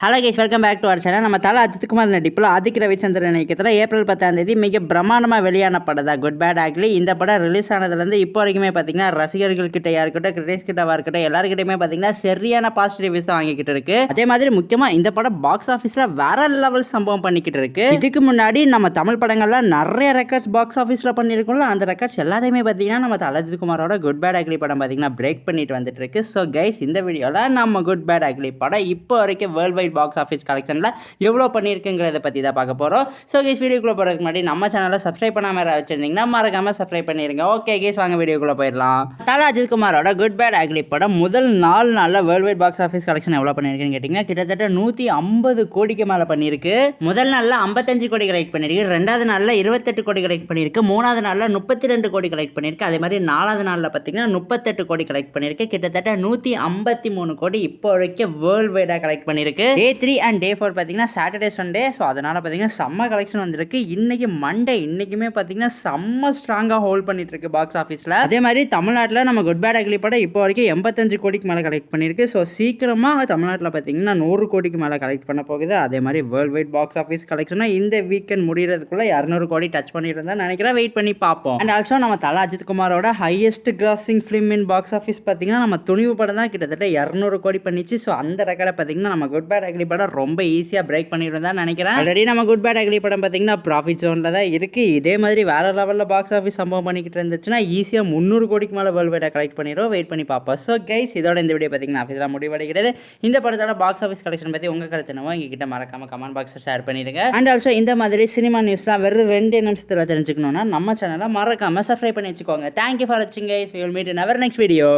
Hello guys, welcome back to our channel. நம்ம தல அஜித்குமார் நடிப்பில் ஆதிக் ரவிச்சந்திரன் இயக்கத்தில் ஏப்ரல் 10 மிக பிரமாண்டமாக வெளியான படம் தான் குட் பேட் ஆக்லி. இந்த படம் ரிலீஸ் ஆனதுலேருந்து இப்போ வரைக்குமே பார்த்தீங்கன்னா ரசிகர்கள்கிட்ட யாருக்கிட்ட கிரிட்டிக்ஸ் கிட்டவா இருக்கட்டும் எல்லாருக்கிட்டையுமே பார்த்தீங்கன்னா சரியான பாசிட்டிவ் ரிவ்யூஸ் தான் வாங்கிக்கிட்டு இருக்கு. அதே மாதிரி முக்கியமாக இந்த படம் பாக்ஸ் ஆஃபீஸில் வேற லெவல் சம்பவம் பண்ணிக்கிட்டு இருக்கு. இதுக்கு முன்னாடி நம்ம தமிழ் படங்கள்ல நிறைய ரெக்கார்ட்ஸ் பாக்ஸ் ஆஃபீஸில் பண்ணியிருக்கோம்ல, அந்த ரெக்கார்ட்ஸ் எல்லாத்தையுமே பார்த்தீங்கன்னா நம்ம தல அஜித்குமாரோட குட் பேட் ஆக்லி படம் பார்த்தீங்கன்னா பிரேக் பண்ணிட்டு வந்துட்டு இருக்கு. ஸோ கைஸ், இந்த வீடியோவில் நம்ம குட் பேட் ஆக்லி படம் இப்போ வரைக்கும் வேர்ல்ட் வைட் பாக்ஸ் ஆஃபீஸ் கலெக்ஷனில் எவ்வளோ பண்ணியிருக்குங்கிறத பற்றி தான் பார்க்க போகிறோம். ஸோ கேஸ், வீடியோக்குள்ளே போகிறதுக்கு முன்னாடி நம்ம சேனலை சப்ஸ்கிரைப் பண்ணாமல் வச்சுருந்தீங்கன்னா மறக்காமல் சப்ஸ்கிரைப் பண்ணிடுங்க. ஓகே கேஸ், வாங்க வீடியோக்குள்ளே போயிடலாம். தல அஜித்குமாரோட குட் பேட் ஆக்லி படம் முதல் 4 நாளில் world wide box office collection எவ்வளோ பண்ணியிருக்குன்னு கேட்டிங்கன்னா கிட்டத்தட்ட 150 கோடிக்கு மேலே பண்ணியிருக்கு. முதல் நாளில் 55 கோடி கலெக்ட் பண்ணியிருக்கு, 2வது நாளில் 28 கோடி கலெக்ட் பண்ணியிருக்கு, 3வது நாளில் 32 கோடி கலெக்ட் பண்ணியிருக்கு, அதே மாதிரி 4வது நாளில் பார்த்தீங்கன்னா 38 கோடி கலெக்ட் பண்ணியிருக்கு. கிட்டத்தட்ட 153 கோடி இப்போ வரைக்கும் வேர்ல்டு வைடாக கலெக்ட் பண்ணியிருக்கு. டே 3 அண்ட் டே 4 பார்த்தீங்கன்னா சாட்டர்டே சண்டே. ஸோ அதனால் பார்த்தீங்கன்னா செம்ம கலெக்ஷன் வந்திருக்கு. இன்னைக்கு மண்டே, இன்னைக்குமே பார்த்தீங்கன்னா செம்ம ஸ்ட்ராங்காக ஹோல்ட் பண்ணிட்டு இருக்கு பாக்ஸ் ஆஃபீஸில். அதே மாதிரி தமிழ்நாட்டில் நம்ம குட் பேட் அக்லி படம் இப்போ வரைக்கும் 85 கோடிக்கு மேலே கலெக்ட் பண்ணியிருக்கு. ஸோ சீக்கிரமாக தமிழ்நாட்டில் பார்த்தீங்கன்னா 100 கோடிக்கு மேலே கலெக்ட் பண்ண போகுது. அதே மாதிரி வேர்ல்டு வைட் பாக்ஸ் ஆஃபீஸ் கலெக்ஷனாக இந்த வீக்கெண்ட் முடிகிறதுக்குள்ள 200 கோடி டச் பண்ணிட்டு இருந்தா நினைக்கிறேன். வெயிட் பண்ணி பார்ப்போம். அண்ட் ஆல்சோ நம்ம தல அஜித்குமாரோட highest grossing film in box office பார்த்தீங்கன்னா நம்ம துணிவு படம் தான் கிட்டத்தட்ட 200 கோடி பண்ணிச்சு. ஸோ அந்த ரெக்கார்டை பார்த்தீங்கன்னா நம்ம குட் பேட் அக்லி படம் ரொம்ப ஈஸியாக பிரேக் பண்ணிருந்தா நினைக்கிறேன். ஆல்ரெடி நம்ம குட் பேட் அக்லி படம் பார்த்தீங்கன்னா ப்ராஃபிட் ஜோனில் தான் இருக்குது. இதே மாதிரி வேற லெவலில் பாக்ஸ் ஆஃபீஸ் சம்பவம் பண்ணிக்கிட்டு இருந்துச்சுன்னா ஈஸியாக 300 கோடிக்கு மேலே வேர்ல்டு வைடாக கலெக்ட் பண்ணிடுவோம். வெயிட் பண்ணி பார்ப்போம். ஸோ கைஸ், இதோட இந்த வீடியோ பார்த்தீங்கன்னா ஆஃபீஸில் முடிவடைகிறது. இந்த படத்தோட பாக்ஸ் ஆஃபீஸ் கலெக்ஷன் பற்றி உங்கள் கருத்து என்னவோ எங்ககிட்ட மறக்காம கமெண்ட் பாக்ஸில் ஷேர் பண்ணிடுங்க. அண்ட் ஆல்சோ இந்த மாதிரி சினிமா நியூஸ்லாம் வெறும் 2 நிமிஷத்தில் தெரிஞ்சுக்கணும்னா நம்ம சேனலை மறக்காம சப்ஸ்கிரைப் பண்ணி வச்சுக்கோங்க. தேங்க்யூ ஃபார் வாட்சிங் guys. We will meet in our next video.